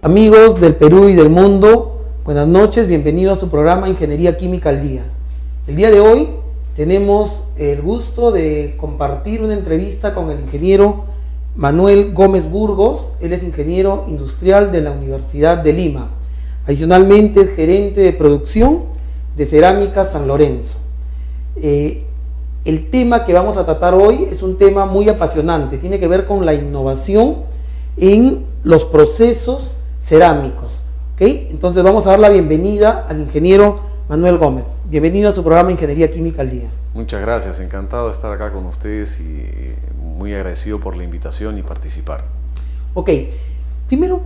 Amigos del Perú y del mundo, buenas noches, bienvenidos a su programa Ingeniería Química al Día. El día de hoy tenemos el gusto de compartir una entrevista con el ingeniero Manuel Gómez Burgos. Él es ingeniero industrial de la Universidad de Lima. Adicionalmente es gerente de producción de Cerámica San Lorenzo. El tema que vamos a tratar hoy es un tema muy apasionante, tiene que ver con la innovación en los procesos cerámicos. ¿Okay? Entonces vamos a dar la bienvenida al ingeniero Manuel Gómez. Bienvenido a su programa Ingeniería Química al Día. Muchas gracias, encantado de estar acá con ustedes y muy agradecido por la invitación y participar. Ok, primero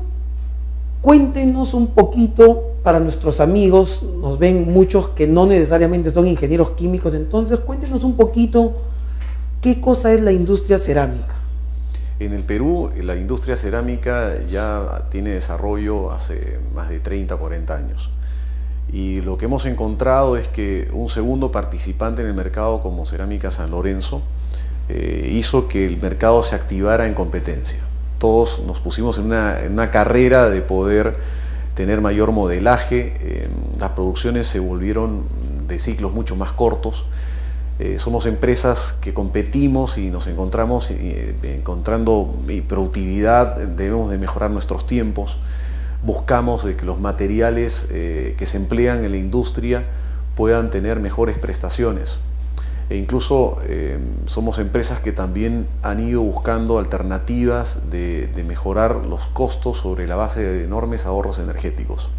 cuéntenos un poquito para nuestros amigos, nos ven muchos que no necesariamente son ingenieros químicos, entonces cuéntenos un poquito qué cosa es la industria cerámica. En el Perú, la industria cerámica ya tiene desarrollo hace más de 30 o 40 años. Y lo que hemos encontrado es que un segundo participante en el mercado como Cerámica San Lorenzo hizo que el mercado se activara en competencia. Todos nos pusimos en una carrera de poder tener mayor modelaje, las producciones se volvieron de ciclos mucho más cortos. Somos empresas que competimos y nos encontramos encontrando productividad, debemos de mejorar nuestros tiempos, buscamos que los materiales que se emplean en la industria puedan tener mejores prestaciones. E incluso somos empresas que también han ido buscando alternativas de mejorar los costos sobre la base de enormes ahorros energéticos.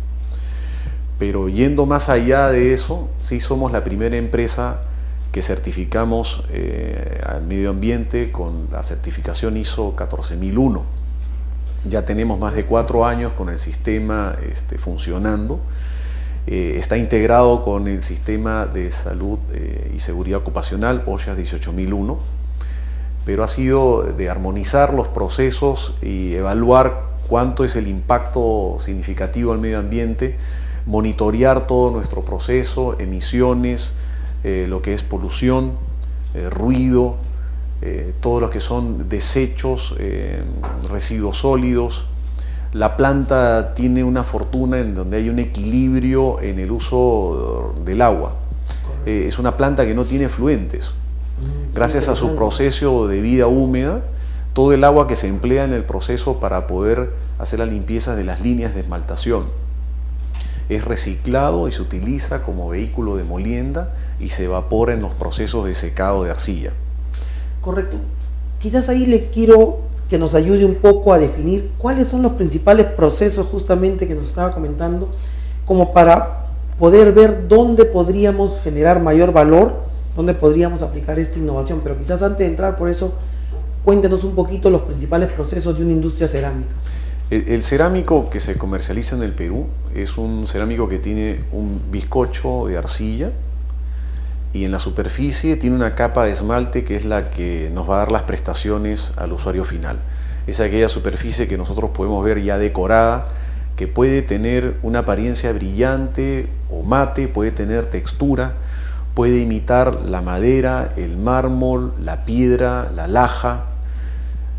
Pero yendo más allá de eso, sí somos la primera empresa que certificamos al medio ambiente con la certificación ISO 14001. Ya tenemos más de 4 años con el sistema funcionando. Está integrado con el sistema de salud y seguridad ocupacional OSHA 18001, pero ha sido de armonizar los procesos y evaluar cuánto es el impacto significativo al medio ambiente, monitorear todo nuestro proceso, emisiones, lo que es polución, ruido, todo lo que son desechos, residuos sólidos. La planta tiene una fortuna en donde hay un equilibrio en el uso del agua. Es una planta que no tiene efluentes. Gracias a su proceso de vida húmeda, todo el agua que se emplea en el proceso para poder hacer la limpieza de las líneas de esmaltación es reciclado y se utiliza como vehículo de molienda y se evapora en los procesos de secado de arcilla. Correcto. Quizás ahí le quiero que nos ayude un poco a definir cuáles son los principales procesos justamente que nos estaba comentando, como para poder ver dónde podríamos generar mayor valor, dónde podríamos aplicar esta innovación. Pero quizás antes de entrar por eso, cuéntenos un poquito los principales procesos de una industria cerámica. El cerámico que se comercializa en el Perú es un cerámico que tiene un bizcocho de arcilla y en la superficie tiene una capa de esmalte que es la que nos va a dar las prestaciones al usuario final. Es aquella superficie que nosotros podemos ver ya decorada, que puede tener una apariencia brillante o mate, puede tener textura, puede imitar la madera, el mármol, la piedra, la laja.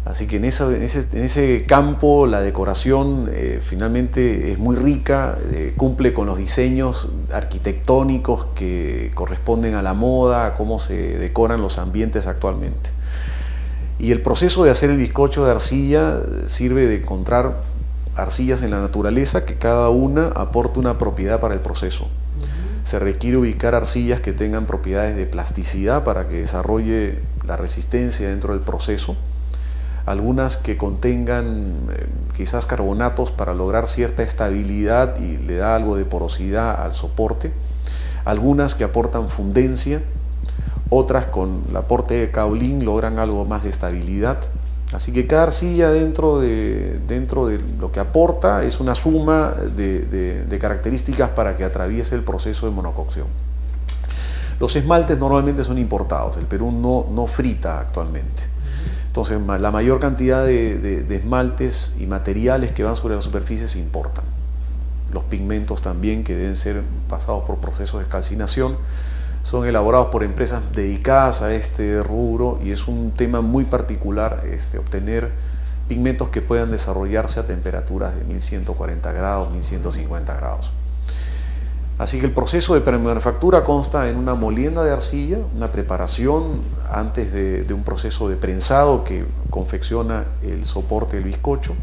Así que en ese campo la decoración finalmente es muy rica, cumple con los diseños arquitectónicos que corresponden a la moda, a cómo se decoran los ambientes actualmente. Y el proceso de hacer el bizcocho de arcilla sirve de encontrar arcillas en la naturaleza que cada una aporta una propiedad para el proceso. Se requiere ubicar arcillas que tengan propiedades de plasticidad para que desarrolle la resistencia dentro del proceso. Algunas que contengan quizás carbonatos para lograr cierta estabilidad y le da algo de porosidad al soporte, algunas que aportan fundencia, otras con el aporte de kaolín logran algo más de estabilidad. Así que cada arcilla dentro de lo que aporta es una suma de características para que atraviese el proceso de monococción. Los esmaltes normalmente son importados, el Perú no frita actualmente. Entonces la mayor cantidad de esmaltes y materiales que van sobre la superficie se importan. Los pigmentos también, que deben ser pasados por procesos de calcinación, son elaborados por empresas dedicadas a este rubro y es un tema muy particular obtener pigmentos que puedan desarrollarse a temperaturas de 1140 grados, 1150 grados. Así que el proceso de premanufactura consta en una molienda de arcilla, una preparación antes de un proceso de prensado que confecciona el soporte del bizcocho.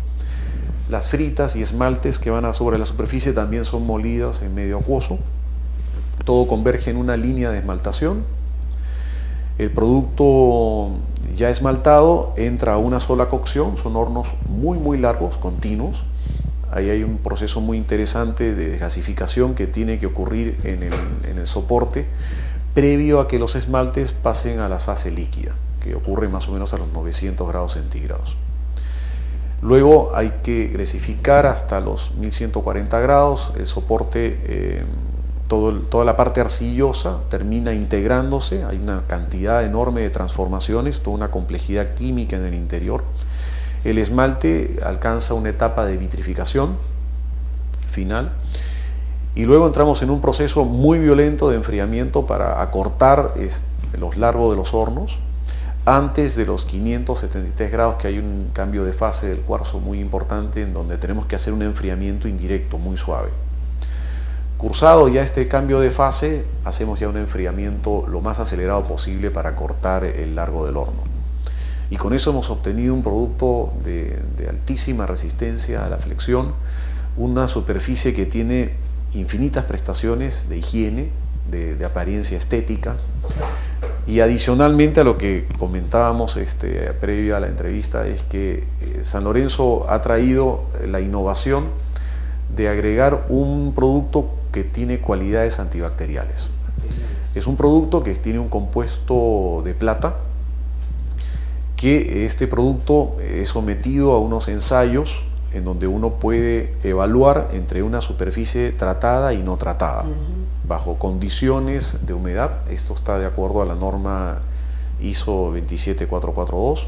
Las fritas y esmaltes que van sobre la superficie también son molidas en medio acuoso. Todo converge en una línea de esmaltación. El producto ya esmaltado entra a una sola cocción, son hornos muy largos, continuos. Ahí hay un proceso muy interesante de gasificación que tiene que ocurrir en el soporte previo a que los esmaltes pasen a la fase líquida, que ocurre más o menos a los 900 grados centígrados. Luego hay que grasificar hasta los 1140 grados, el soporte, toda la parte arcillosa termina integrándose, hay una cantidad enorme de transformaciones, toda una complejidad química en el interior. El esmalte alcanza una etapa de vitrificación final y luego entramos en un proceso muy violento de enfriamiento para acortar los largos de los hornos antes de los 573 grados, que hay un cambio de fase del cuarzo muy importante en donde tenemos que hacer un enfriamiento indirecto muy suave. Cursado ya este cambio de fase, hacemos ya un enfriamiento lo más acelerado posible para cortar el largo del horno. Y con eso hemos obtenido un producto de altísima resistencia a la flexión, una superficie que tiene infinitas prestaciones de higiene, de apariencia estética, y adicionalmente a lo que comentábamos previo a la entrevista, es que San Lorenzo ha traído la innovación de agregar un producto que tiene cualidades antibacteriales. Es un producto que tiene un compuesto de plata, que este producto es sometido a unos ensayos en donde uno puede evaluar entre una superficie tratada y no tratada, bajo condiciones de humedad. Esto está de acuerdo a la norma ISO 27442,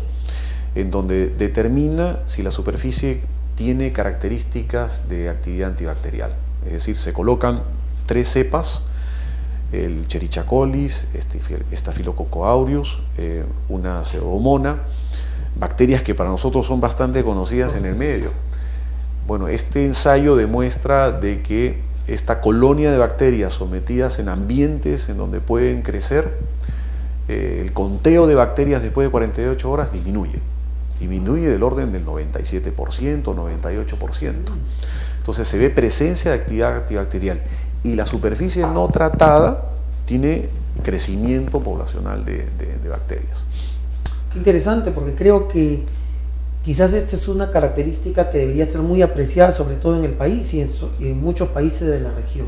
en donde determina si la superficie tiene características de actividad antibacterial. Es decir, se colocan 3 cepas, el Cherichacolis, Staphylococcus aureus, una Pseudomonas, bacterias que para nosotros son bastante conocidas en el medio. Bueno, este ensayo demuestra de que esta colonia de bacterias sometidas en ambientes en donde pueden crecer, el conteo de bacterias después de 48 horas disminuye del orden del 97%, 98%. Entonces se ve presencia de actividad antibacterial y la superficie no tratada tiene crecimiento poblacional de bacterias. Qué interesante, porque creo que quizás esta es una característica que debería ser muy apreciada, sobre todo en el país y en muchos países de la región.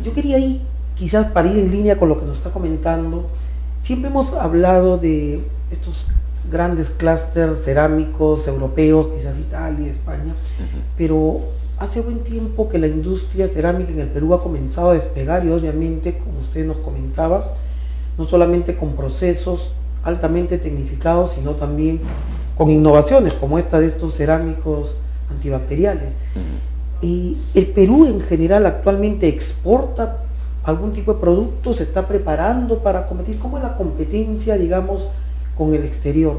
Yo quería ir, quizás para ir en línea con lo que nos está comentando, siempre hemos hablado de estos grandes clústeres cerámicos europeos, quizás Italia, España, pero hace buen tiempo que la industria cerámica en el Perú ha comenzado a despegar y obviamente, como usted nos comentaba, no solamente con procesos altamente tecnificados, sino también con innovaciones como esta de estos cerámicos antibacteriales. Y el Perú en general actualmente exporta algún tipo de producto, se está preparando para competir. ¿Cómo es la competencia, digamos, con el exterior?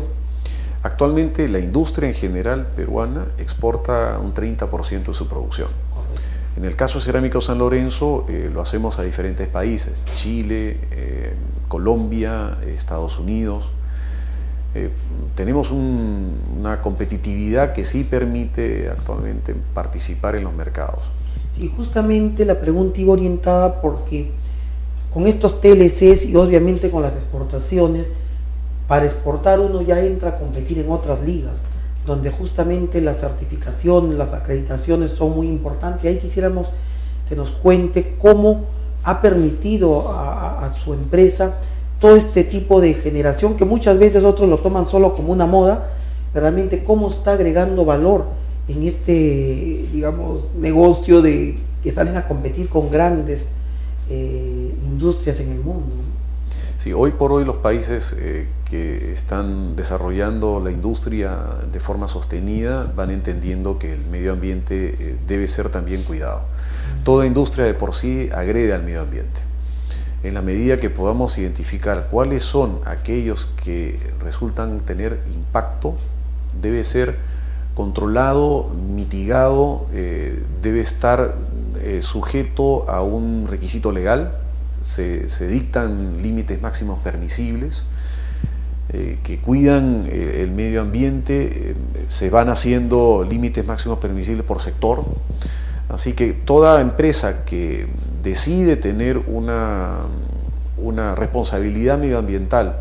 Actualmente la industria en general peruana exporta un 30% de su producción. Correcto. En el caso de Cerámica San Lorenzo lo hacemos a diferentes países, Chile, Colombia, Estados Unidos. Tenemos una competitividad que sí permite actualmente participar en los mercados. Sí, justamente la pregunta iba orientada porque con estos TLCs y obviamente con las exportaciones, para exportar uno ya entra a competir en otras ligas, donde justamente la certificación, las acreditaciones son muy importantes. Ahí quisiéramos que nos cuente cómo ha permitido a su empresa todo este tipo de generación, que muchas veces otros lo toman solo como una moda, realmente cómo está agregando valor en este, digamos, negocio de que salen a competir con grandes industrias en el mundo. Sí, hoy por hoy los países que están desarrollando la industria de forma sostenida van entendiendo que el medio ambiente debe ser también cuidado. Toda industria de por sí agrede al medio ambiente. En la medida que podamos identificar cuáles son aquellos que resultan tener impacto debe ser controlado, mitigado, debe estar sujeto a un requisito legal. Se dictan límites máximos permisibles que cuidan el medio ambiente, se van haciendo límites máximos permisibles por sector. Así que toda empresa que decide tener una responsabilidad medioambiental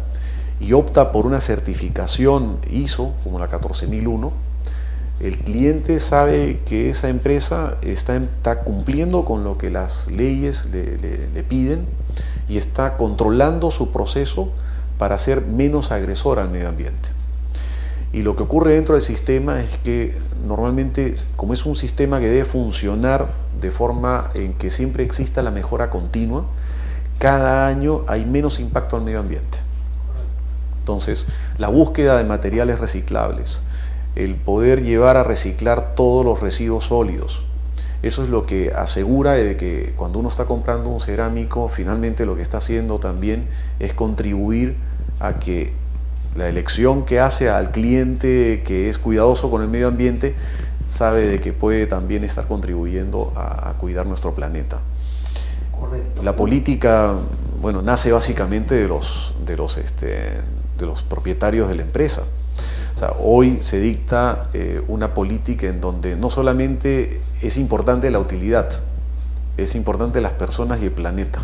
y opta por una certificación ISO, como la 14001, el cliente sabe que esa empresa está cumpliendo con lo que las leyes le piden y está controlando su proceso para ser menos agresor al medio ambiente. Y lo que ocurre dentro del sistema es que normalmente, como es un sistema que debe funcionar de forma en que siempre exista la mejora continua, cada año hay menos impacto al medio ambiente. Entonces, la búsqueda de materiales reciclables, el poder llevar a reciclar todos los residuos sólidos, eso es lo que asegura de que cuando uno está comprando un cerámico, finalmente lo que está haciendo también es contribuir a que la elección que hace al cliente que es cuidadoso con el medio ambiente sabe de que puede también estar contribuyendo a cuidar nuestro planeta. Correcto. La política, bueno, nace básicamente de los propietarios de la empresa. O sea, hoy se dicta una política en donde no solamente es importante la utilidad, es importante las personas y el planeta.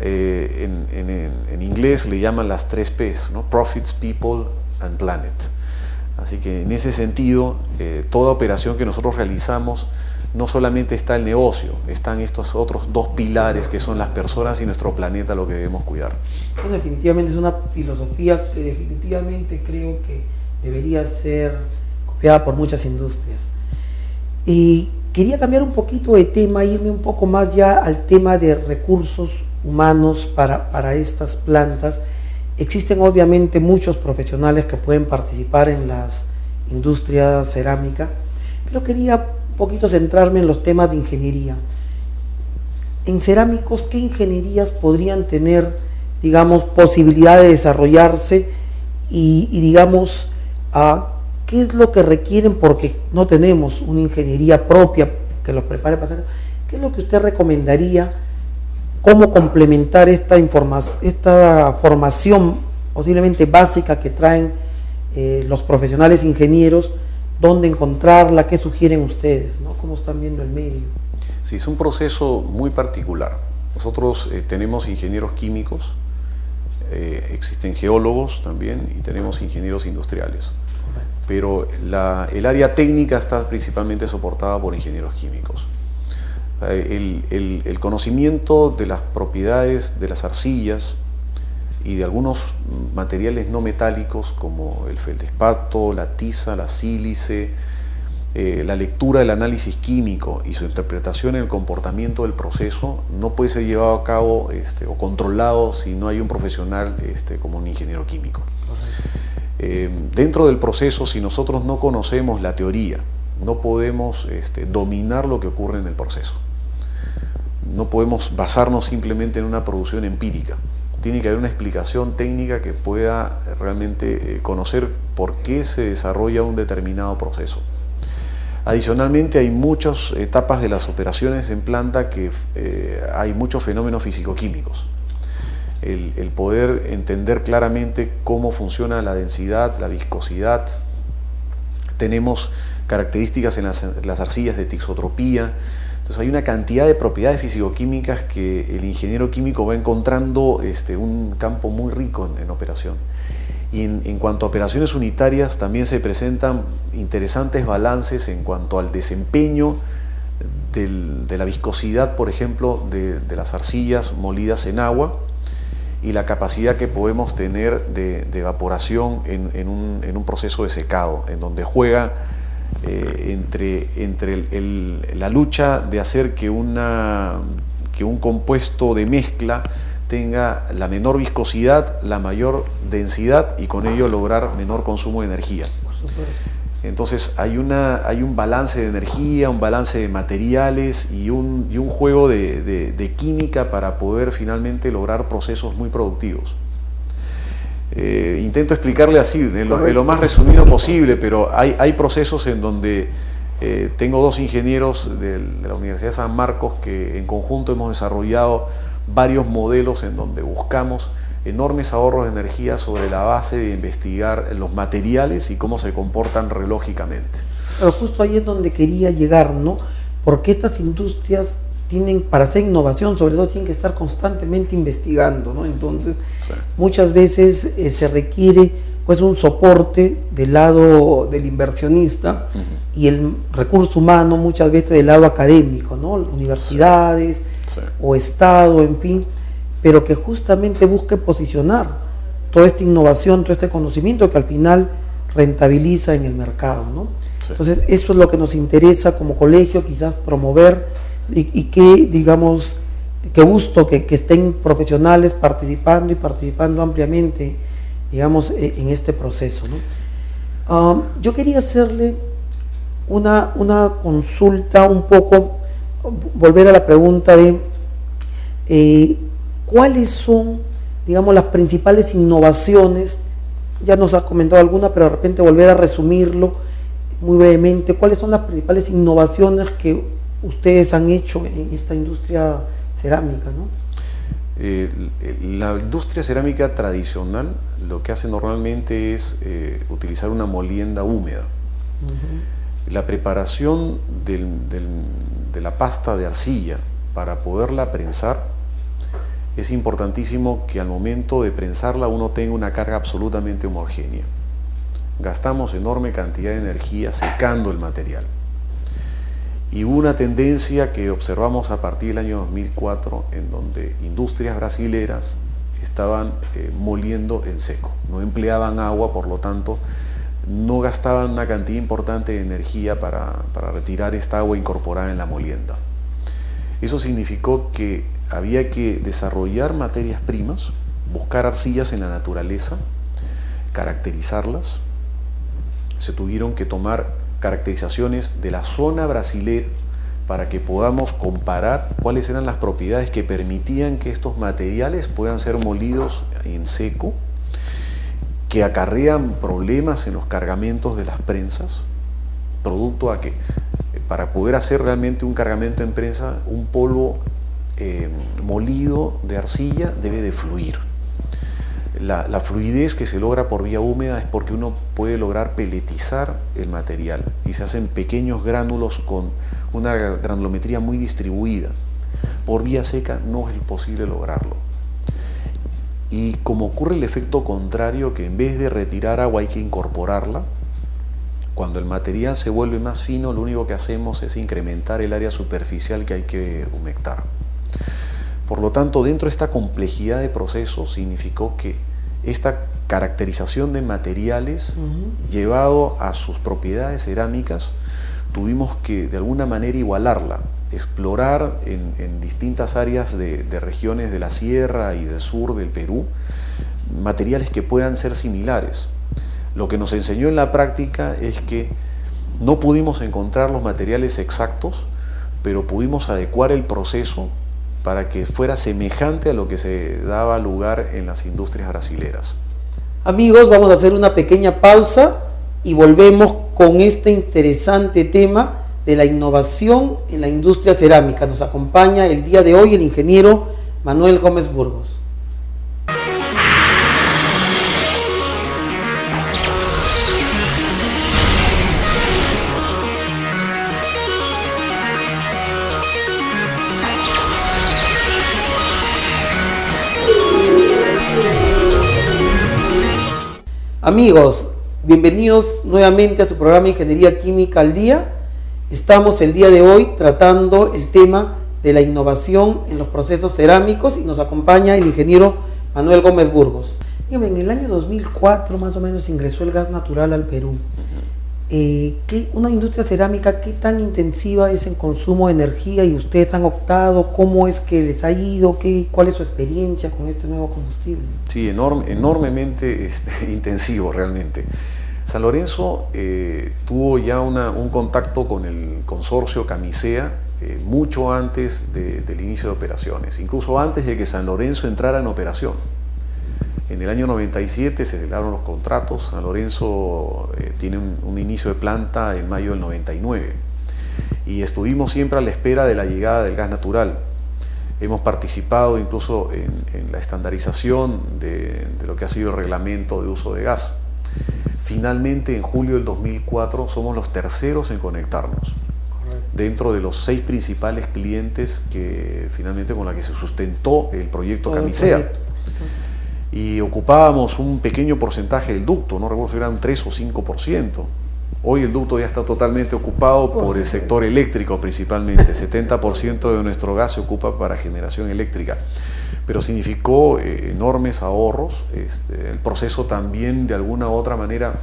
En inglés le llaman las 3 P's, ¿no? Profits, People and Planet. Así que en ese sentido, toda operación que nosotros realizamos, no solamente está el negocio, están estos otros 2 pilares que son las personas y nuestro planeta lo que debemos cuidar. Bueno, definitivamente es una filosofía que definitivamente creo que debería ser copiada por muchas industrias. Y quería cambiar un poquito de tema, irme un poco más ya al tema de recursos humanos para estas plantas. Existen obviamente muchos profesionales que pueden participar en las industrias cerámicas, pero quería un poquito centrarme en los temas de ingeniería. En cerámicos, ¿qué ingenierías podrían tener, digamos, posibilidad de desarrollarse y digamos, qué es lo que requieren? Porque no tenemos una ingeniería propia que los prepare para hacer. ¿Qué es lo que usted recomendaría? ¿Cómo complementar esta formación posiblemente básica que traen los profesionales ingenieros? ¿Dónde encontrarla? ¿Qué sugieren ustedes, ¿no? ¿Cómo están viendo el medio? Sí, es un proceso muy particular. Nosotros tenemos ingenieros químicos, existen geólogos también y tenemos ingenieros industriales. Correcto. Pero el área técnica está principalmente soportada por ingenieros químicos. El conocimiento de las propiedades de las arcillas y de algunos materiales no metálicos como el feldespato, la tiza, la sílice, la lectura del análisis químico y su interpretación en el comportamiento del proceso no puede ser llevado a cabo o controlado si no hay un profesional como un ingeniero químico. Dentro del proceso, si nosotros no conocemos la teoría, no podemos dominar lo que ocurre en el proceso. No podemos basarnos simplemente en una producción empírica. Tiene que haber una explicación técnica que pueda realmente conocer por qué se desarrolla un determinado proceso. Adicionalmente, hay muchas etapas de las operaciones en planta que hay muchos fenómenos físico-químicos. El poder entender claramente cómo funciona la densidad, la viscosidad. Tenemos características en las arcillas de tixotropía. Entonces hay una cantidad de propiedades físico-químicas que el ingeniero químico va encontrando un campo muy rico en operación. Y en cuanto a operaciones unitarias también se presentan interesantes balances en cuanto al desempeño de la viscosidad, por ejemplo, de las arcillas molidas en agua y la capacidad que podemos tener de evaporación en un proceso de secado, en donde juega entre la lucha de hacer que un compuesto de mezcla tenga la menor viscosidad, la mayor densidad y con ello lograr menor consumo de energía. Por supuesto. Entonces hay un balance de energía, un balance de materiales y un juego de química para poder finalmente lograr procesos muy productivos. Intento explicarle así, en lo más resumido posible, pero hay procesos en donde tengo dos ingenieros de la Universidad de San Marcos que en conjunto hemos desarrollado varios modelos en donde buscamos enormes ahorros de energía sobre la base de investigar los materiales y cómo se comportan relógicamente. Pero justo ahí es donde quería llegar, ¿no? Porque estas industrias tienen, para hacer innovación, sobre todo tienen que estar constantemente investigando, ¿no? Entonces, sí, muchas veces se requiere pues un soporte del lado del inversionista y el recurso humano muchas veces del lado académico, ¿no? Universidades o Estado, en fin, pero que justamente busque posicionar toda esta innovación, todo este conocimiento que al final rentabiliza en el mercado, ¿no? Entonces, eso es lo que nos interesa como colegio, quizás promover, y que, digamos, qué gusto que estén profesionales participando ampliamente, digamos, en este proceso, ¿no? Yo quería hacerle una consulta un poco, volver a la pregunta de ¿cuáles son, digamos, las principales innovaciones? Ya nos ha comentado alguna, pero de repente volver a resumirlo muy brevemente. ¿Cuáles son las principales innovaciones que ustedes han hecho en esta industria cerámica, ¿no? La industria cerámica tradicional lo que hace normalmente es utilizar una molienda húmeda. La preparación de la pasta de arcilla para poderla prensar, es importantísimo que al momento de prensarla uno tenga una carga absolutamente homogénea. Gastamos enorme cantidad de energía secando el material. Y hubo una tendencia que observamos a partir del año 2004 en donde industrias brasileras estaban moliendo en seco. No empleaban agua, por lo tanto no gastaban una cantidad importante de energía para retirar esta agua incorporada en la molienda. Eso significó que había que desarrollar materias primas, buscar arcillas en la naturaleza, caracterizarlas. Se tuvieron que tomar caracterizaciones de la zona brasilera para que podamos comparar cuáles eran las propiedades que permitían que estos materiales puedan ser molidos en seco, que acarrean problemas en los cargamentos de las prensas, producto a que para poder hacer realmente un cargamento en prensa, un polvo molido de arcilla debe de fluir. La fluidez que se logra por vía húmeda es porque uno puede lograr peletizar el material y se hacen pequeños gránulos con una granulometría muy distribuida. Por vía seca no es posible lograrlo. Y como ocurre el efecto contrario, que en vez de retirar agua hay que incorporarla, cuando el material se vuelve más fino, lo único que hacemos es incrementar el área superficial que hay que humectar. Por lo tanto, dentro de esta complejidad de procesos, significó que esta caracterización de materiales, llevado a sus propiedades cerámicas, tuvimos que de alguna manera igualarla, explorar en distintas áreas de regiones de la sierra y del sur del Perú, materiales que puedan ser similares. Lo que nos enseñó en la práctica es que no pudimos encontrar los materiales exactos, pero pudimos adecuar el proceso para que fuera semejante a lo que se daba lugar en las industrias brasileras. Amigos, vamos a hacer una pequeña pausa y volvemos con este interesante tema de la innovación en la industria cerámica. Nos acompaña el día de hoy el ingeniero Manuel Gómez Burgos. Amigos, bienvenidos nuevamente a su programa Ingeniería Química al Día. Estamos el día de hoy tratando el tema de la innovación en los procesos cerámicos y nos acompaña el ingeniero Manuel Gómez Burgos. Dígame, en el año 2004 más o menos ingresó el gas natural al Perú. Una industria cerámica, ¿qué tan intensiva es en consumo de energía y ustedes han optado? ¿Cómo es que les ha ido? ¿Cuál es su experiencia con este nuevo combustible? Sí, enormemente intensivo realmente. San Lorenzo tuvo ya un contacto con el consorcio Camisea mucho antes del inicio de operaciones, incluso antes de que San Lorenzo entrara en operación. En el año 97 se celebraron los contratos. San Lorenzo tiene un inicio de planta en mayo del 99 y estuvimos siempre a la espera de la llegada del gas natural. Hemos participado incluso en la estandarización de lo que ha sido el reglamento de uso de gas. Finalmente, en julio del 2004, somos los terceros en conectarnos. Dentro de los 6 principales clientes que finalmente con la que se sustentó el proyecto Camisea. Y ocupábamos un pequeño porcentaje del ducto, no recuerdo si era un 3 o 5%. Hoy el ducto ya está totalmente ocupado por el sector eléctrico principalmente. 70% de nuestro gas se ocupa para generación eléctrica. Pero significó enormes ahorros. El proceso también de alguna u otra manera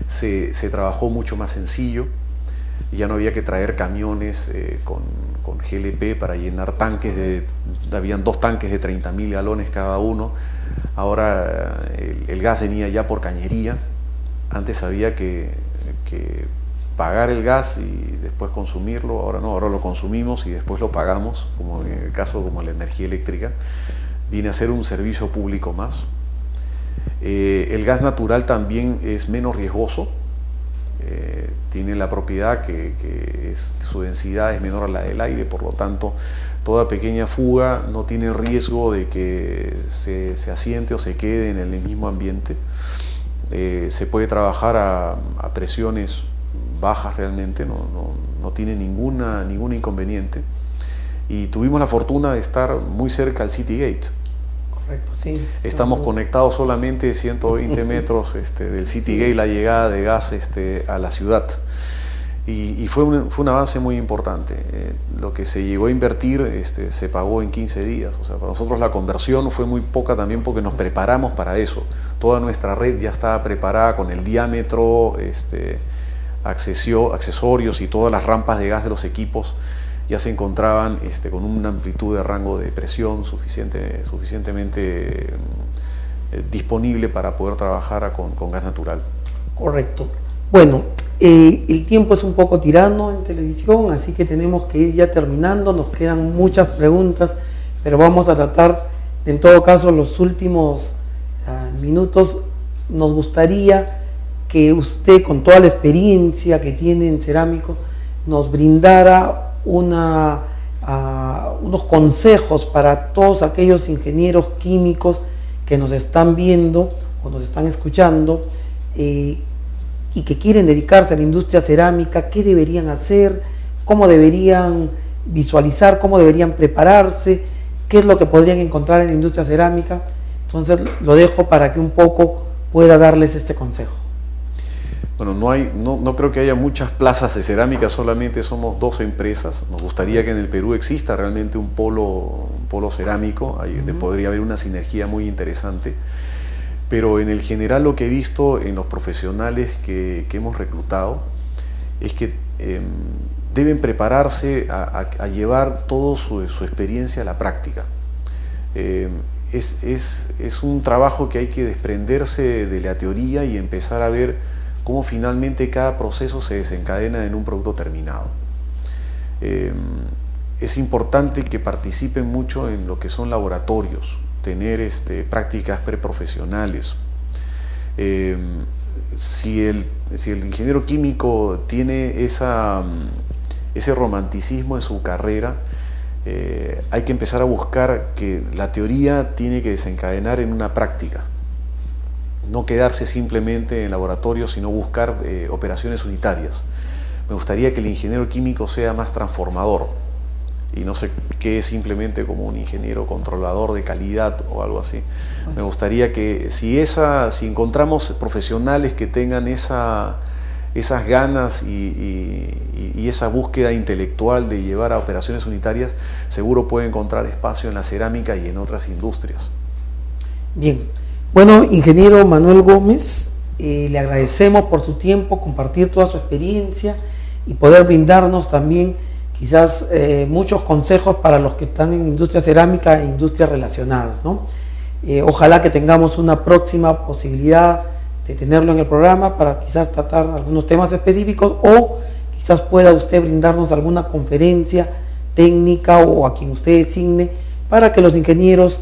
se trabajó mucho más sencillo. Ya no había que traer camiones con GLP para llenar tanques, habían 2 tanques de 30.000 galones cada uno. Ahora el gas venía ya por cañería. Antes había que pagar el gas y después consumirlo. Ahora no, ahora lo consumimos y después lo pagamos, como en el caso como la energía eléctrica. Viene a ser un servicio público más. El gas natural también es menos riesgoso. Tiene la propiedad que su densidad es menor a la del aire, por lo tanto toda pequeña fuga no tiene riesgo de que se asiente o se quede en el mismo ambiente. Se puede trabajar a presiones bajas realmente, no tiene ningún inconveniente, y tuvimos la fortuna de estar muy cerca al Citygate. Correcto, sí. Estamos conectados solamente 120 metros del Citygate, la llegada de gas a la ciudad. Y fue un avance muy importante. Lo que se llegó a invertir se pagó en 15 días. O sea, para nosotros la conversión fue muy poca también porque nos preparamos para eso. Toda nuestra red ya estaba preparada con el diámetro, accesorios y todas las rampas de gas de los equipos ya se encontraban con una amplitud de rango de presión suficientemente disponible para poder trabajar con gas natural. Correcto. Bueno, el tiempo es un poco tirano en televisión, así que tenemos que ir ya terminando. Nos quedan muchas preguntas, pero vamos a tratar, en todo caso, los últimos minutos. Nos gustaría que usted, con toda la experiencia que tiene en cerámico, nos brindara unos consejos para todos aquellos ingenieros químicos que nos están viendo o nos están escuchando y que quieren dedicarse a la industria cerámica. ¿Qué deberían hacer? ¿Cómo deberían visualizar? ¿Cómo deberían prepararse? ¿Qué es lo que podrían encontrar en la industria cerámica? Entonces lo dejo para que un poco pueda darles este consejo. Bueno, no creo que haya muchas plazas de cerámica, solamente somos 2 empresas. Nos gustaría que en el Perú exista realmente un polo cerámico, ahí donde podría haber una sinergia muy interesante. Pero en el general lo que he visto en los profesionales que hemos reclutado es que deben prepararse a llevar toda su experiencia a la práctica. Es un trabajo que hay que desprenderse de la teoría y empezar a ver cómo finalmente cada proceso se desencadena en un producto terminado. Es importante que participen mucho en lo que son laboratorios, tener prácticas preprofesionales. Si el ingeniero químico tiene ese romanticismo en su carrera, hay que empezar a buscar que la teoría tiene que desencadenar en una práctica. No quedarse simplemente en laboratorio, sino buscar operaciones unitarias. Me gustaría que el ingeniero químico sea más transformador y no se quede simplemente como un ingeniero controlador de calidad o algo así. Me gustaría que si encontramos profesionales que tengan esas ganas y esa búsqueda intelectual de llevar a operaciones unitarias, seguro puede encontrar espacio en la cerámica y en otras industrias. Bien. Bueno, ingeniero Manuel Gómez, le agradecemos por su tiempo, compartir toda su experiencia y poder brindarnos también quizás muchos consejos para los que están en industria cerámica e industrias relacionadas, ¿no? Ojalá que tengamos una próxima posibilidad de tenerlo en el programa para quizás tratar algunos temas específicos, o quizás pueda usted brindarnos alguna conferencia técnica o a quien usted designe para que los ingenieros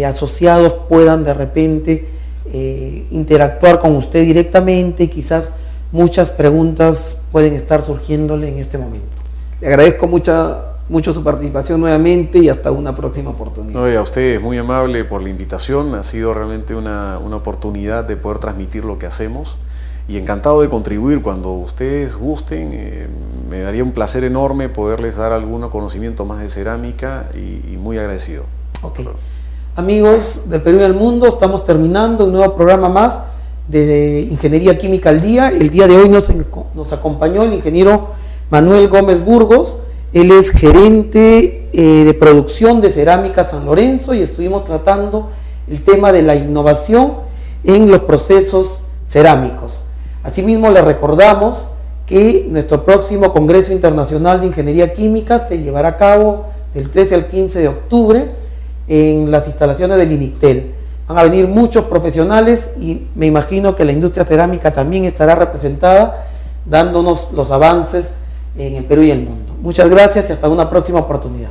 asociados puedan de repente interactuar con usted directamente y quizás muchas preguntas pueden estar surgiéndole en este momento. Le agradezco mucho su participación nuevamente y hasta una próxima oportunidad. No, y a usted, muy amable por la invitación, ha sido realmente una oportunidad de poder transmitir lo que hacemos y encantado de contribuir cuando ustedes gusten. Me daría un placer enorme poderles dar algún conocimiento más de cerámica y muy agradecido. Ok. Amigos del Perú y del mundo, estamos terminando un nuevo programa más de Ingeniería Química al Día. El día de hoy nos acompañó el ingeniero Manuel Gómez Burgos. Él es gerente de producción de Cerámica San Lorenzo y estuvimos tratando el tema de la innovación en los procesos cerámicos. Asimismo, le recordamos que nuestro próximo Congreso Internacional de Ingeniería Química se llevará a cabo del 13 al 15 de octubre en las instalaciones del INICTEL. Van a venir muchos profesionales y me imagino que la industria cerámica también estará representada, dándonos los avances en el Perú y el mundo. Muchas gracias y hasta una próxima oportunidad.